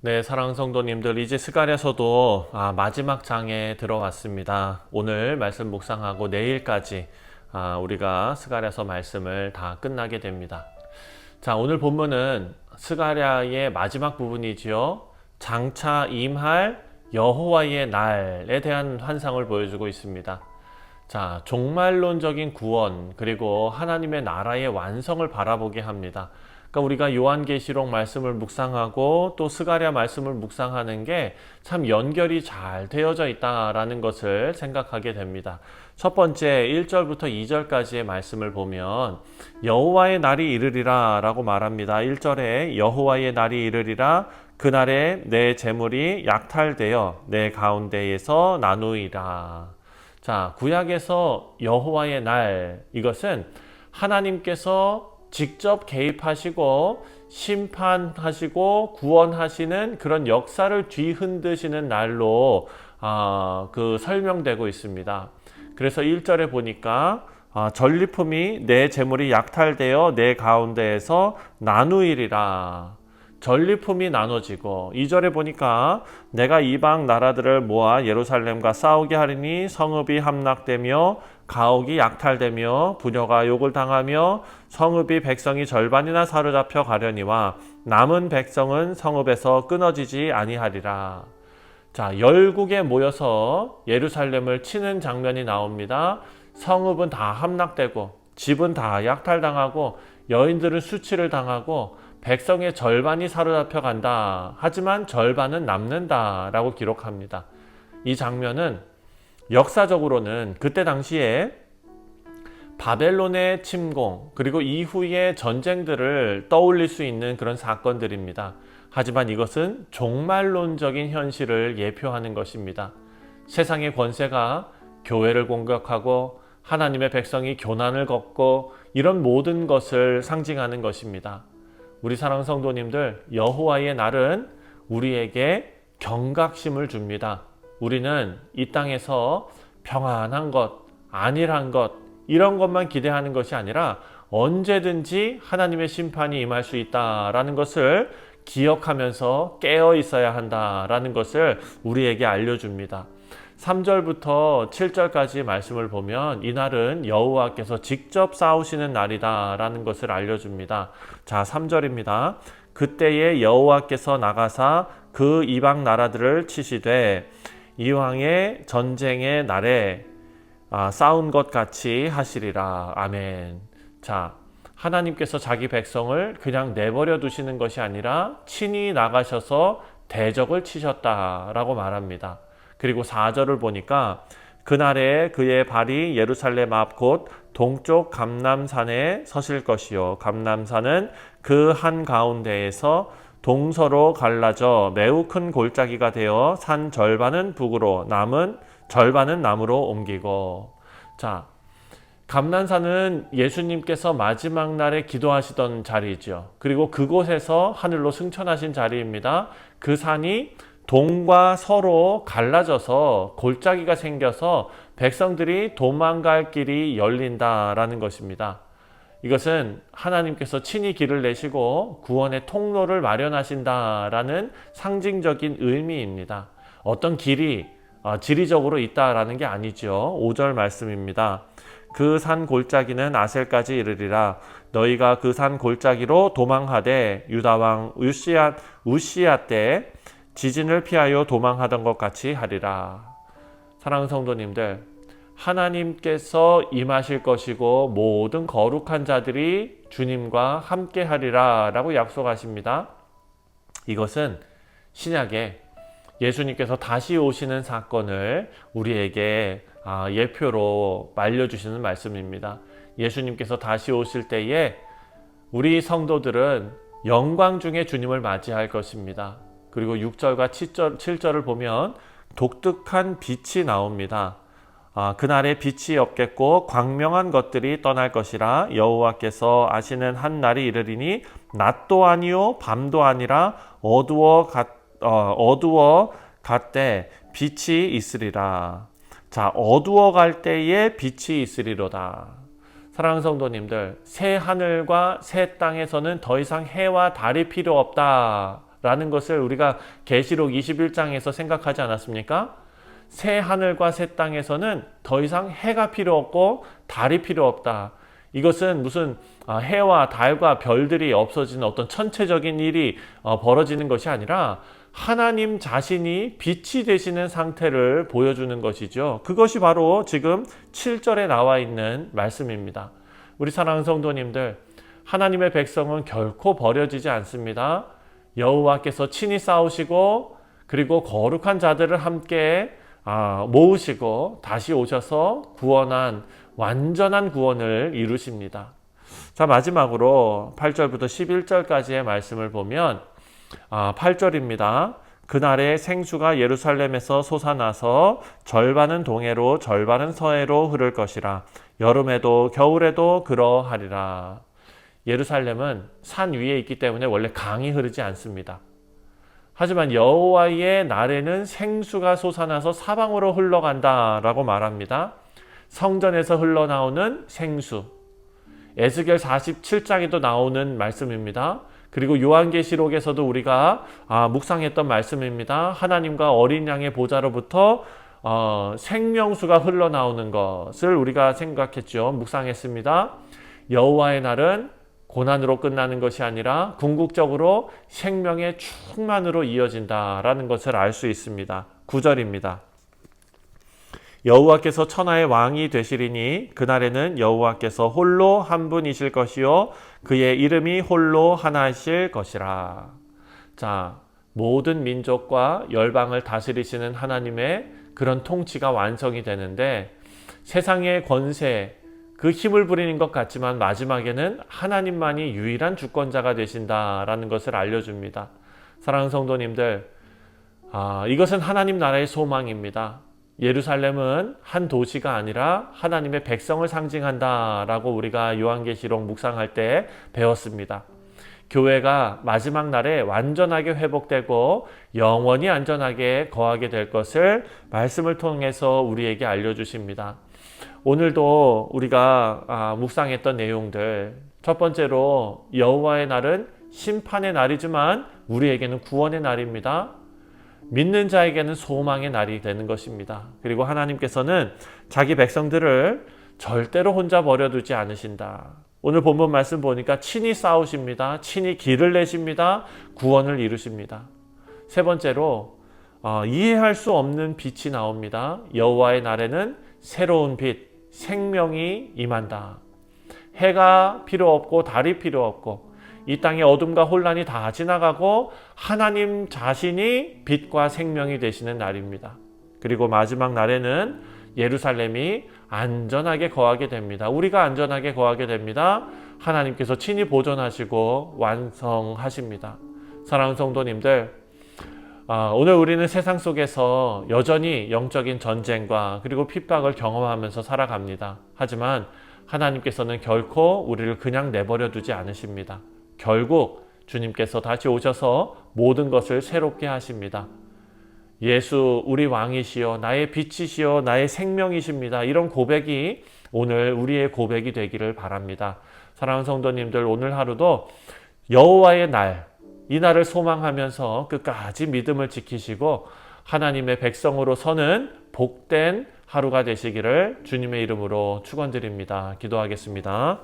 네, 사랑하는 성도님들, 이제 스가랴서도 마지막 장에 들어왔습니다. 오늘 말씀 묵상하고 내일까지 우리가 스가랴서 말씀을 다 끝나게 됩니다. 자, 오늘 본문은 스가랴의 마지막 부분이지요. 장차 임할 여호와의 날에 대한 환상을 보여주고 있습니다. 자, 종말론적인 구원 그리고 하나님의 나라의 완성을 바라보게 합니다. 그러니까 우리가 요한계시록 말씀을 묵상하고 또 스가랴 말씀을 묵상하는 게 참 연결이 잘 되어져 있다라는 것을 생각하게 됩니다. 첫 번째 1절부터 2절까지의 말씀을 보면 여호와의 날이 이르리라 라고 말합니다. 1절에 여호와의 날이 이르리라 그날에 내 재물이 약탈되어 내 가운데에서 나누이라. 자, 구약에서 여호와의 날, 이것은 하나님께서 직접 개입하시고 심판하시고 구원하시는 그런 역사를 뒤흔드시는 날로 설명되고 있습니다. 그래서 1절에 보니까 전리품이 내 재물이 약탈되어 내 가운데에서 나누이리라. 전리품이 나눠지고 2절에 보니까 내가 이방 나라들을 모아 예루살렘과 싸우게 하리니 성읍이 함락되며 가옥이 약탈되며 부녀가 욕을 당하며 성읍이 백성이 절반이나 사로잡혀 가려니와 남은 백성은 성읍에서 끊어지지 아니하리라. 자, 열국에 모여서 예루살렘을 치는 장면이 나옵니다. 성읍은 다 함락되고 집은 다 약탈당하고 여인들은 수치를 당하고 백성의 절반이 사로잡혀 간다. 하지만 절반은 남는다 라고 기록합니다. 이 장면은 역사적으로는 그때 당시에 바벨론의 침공 그리고 이후의 전쟁들을 떠올릴 수 있는 그런 사건들입니다. 하지만 이것은 종말론적인 현실을 예표하는 것입니다. 세상의 권세가 교회를 공격하고 하나님의 백성이 교난을 겪고 이런 모든 것을 상징하는 것입니다. 우리 사랑하는 성도님들, 여호와의 날은 우리에게 경각심을 줍니다. 우리는 이 땅에서 평안한 것, 안일한 것, 이런 것만 기대하는 것이 아니라 언제든지 하나님의 심판이 임할 수 있다라는 것을 기억하면서 깨어 있어야 한다라는 것을 우리에게 알려줍니다. 3절부터 7절까지 말씀을 보면 이날은 여호와께서 직접 싸우시는 날이다 라는 것을 알려줍니다. 자, 3절입니다. 그때에 여호와께서 나가사 그 이방 나라들을 치시되 이왕의 전쟁의 날에 싸운 것 같이 하시리라. 아멘. 자, 하나님께서 자기 백성을 그냥 내버려 두시는 것이 아니라 친히 나가셔서 대적을 치셨다라고 말합니다. 그리고 4절을 보니까 그날에 그의 발이 예루살렘 앞 곧 동쪽 감람산에 서실 것이요 감람산은 그 한가운데에서 동서로 갈라져 매우 큰 골짜기가 되어 산 절반은 북으로 남은 절반은 남으로 옮기고. 자, 감람산은 예수님께서 마지막 날에 기도하시던 자리죠. 그리고 그곳에서 하늘로 승천하신 자리입니다. 그 산이 동과 서로 갈라져서 골짜기가 생겨서 백성들이 도망갈 길이 열린다라는 것입니다. 이것은 하나님께서 친히 길을 내시고 구원의 통로를 마련하신다라는 상징적인 의미입니다. 어떤 길이 지리적으로 있다라는 게 아니죠. 5절 말씀입니다. 그 산 골짜기는 아셀까지 이르리라. 너희가 그 산 골짜기로 도망하되 유다왕 우시야 때 지진을 피하여 도망하던 것 같이 하리라. 사랑하는 성도님들, 하나님께서 임하실 것이고 모든 거룩한 자들이 주님과 함께 하리라 라고 약속하십니다. 이것은 신약에 예수님께서 다시 오시는 사건을 우리에게 예표로 알려주시는 말씀입니다. 예수님께서 다시 오실 때에 우리 성도들은 영광 중에 주님을 맞이할 것입니다. 그리고 6절과 7절을 보면 독특한 빛이 나옵니다. 그날에 빛이 없겠고 광명한 것들이 떠날 것이라 여호와께서 아시는 한 날이 이르리니 낮도 아니요 밤도 아니라 어두워 갔되 빛이 있으리라. 자, 어두워 갈 때에 빛이 있으리로다. 사랑하는 성도님들, 새 하늘과 새 땅에서는 더 이상 해와 달이 필요 없다 라는 것을 우리가 계시록 21장에서 생각하지 않았습니까? 새 하늘과 새 땅에서는 더 이상 해가 필요 없고 달이 필요 없다. 이것은 무슨 해와 달과 별들이 없어지는 어떤 천체적인 일이 벌어지는 것이 아니라 하나님 자신이 빛이 되시는 상태를 보여주는 것이죠. 그것이 바로 지금 7절에 나와 있는 말씀입니다. 우리 사랑하는 성도님들, 하나님의 백성은 결코 버려지지 않습니다. 여호와께서 친히 싸우시고 그리고 거룩한 자들을 함께 모으시고 다시 오셔서 구원한 완전한 구원을 이루십니다. 자, 마지막으로 8절부터 11절까지의 말씀을 보면 8절입니다. 그날에 생수가 예루살렘에서 솟아나서 절반은 동해로 절반은 서해로 흐를 것이라. 여름에도 겨울에도 그러하리라. 예루살렘은 산 위에 있기 때문에 원래 강이 흐르지 않습니다. 하지만 여호와의 날에는 생수가 솟아나서 사방으로 흘러간다라고 말합니다. 성전에서 흘러나오는 생수. 에스겔 47장에도 나오는 말씀입니다. 그리고 요한계시록에서도 우리가 묵상했던 말씀입니다. 하나님과 어린 양의 보좌로부터 생명수가 흘러나오는 것을 우리가 생각했죠. 묵상했습니다. 여호와의 날은 고난으로 끝나는 것이 아니라 궁극적으로 생명의 충만으로 이어진다라는 것을 알 수 있습니다. 9절입니다. 여호와께서 천하의 왕이 되시리니 그날에는 여호와께서 홀로 한 분이실 것이요 그의 이름이 홀로 하나이실 것이라. 자, 모든 민족과 열방을 다스리시는 하나님의 그런 통치가 완성이 되는데 세상의 권세, 그 힘을 부리는 것 같지만 마지막에는 하나님만이 유일한 주권자가 되신다라는 것을 알려줍니다. 사랑하는 성도님들, 이것은 하나님 나라의 소망입니다. 예루살렘은 한 도시가 아니라 하나님의 백성을 상징한다라고 우리가 요한계시록 묵상할 때 배웠습니다. 교회가 마지막 날에 완전하게 회복되고 영원히 안전하게 거하게 될 것을 말씀을 통해서 우리에게 알려주십니다. 오늘도 우리가 묵상했던 내용들, 첫 번째로 여호와의 날은 심판의 날이지만 우리에게는 구원의 날입니다. 믿는 자에게는 소망의 날이 되는 것입니다. 그리고 하나님께서는 자기 백성들을 절대로 혼자 버려두지 않으신다. 오늘 본문 말씀 보니까 친히 싸우십니다. 친히 길을 내십니다. 구원을 이루십니다. 세 번째로 이해할 수 없는 빛이 나옵니다. 여호와의 날에는 새로운 빛, 생명이 임한다. 해가 필요 없고 달이 필요 없고 이 땅의 어둠과 혼란이 다 지나가고 하나님 자신이 빛과 생명이 되시는 날입니다. 그리고 마지막 날에는 예루살렘이 안전하게 거하게 됩니다. 우리가 안전하게 거하게 됩니다. 하나님께서 친히 보존하시고 완성하십니다. 사랑하는 성도님들, 오늘 우리는 세상 속에서 여전히 영적인 전쟁과 그리고 핍박을 경험하면서 살아갑니다. 하지만 하나님께서는 결코 우리를 그냥 내버려 두지 않으십니다. 결국 주님께서 다시 오셔서 모든 것을 새롭게 하십니다. 예수 우리 왕이시여 나의 빛이시여 나의 생명이십니다. 이런 고백이 오늘 우리의 고백이 되기를 바랍니다. 사랑하는 성도님들, 오늘 하루도 여호와의 날, 이 날을 소망하면서 끝까지 믿음을 지키시고 하나님의 백성으로 서는 복된 하루가 되시기를 주님의 이름으로 축원드립니다. 기도하겠습니다.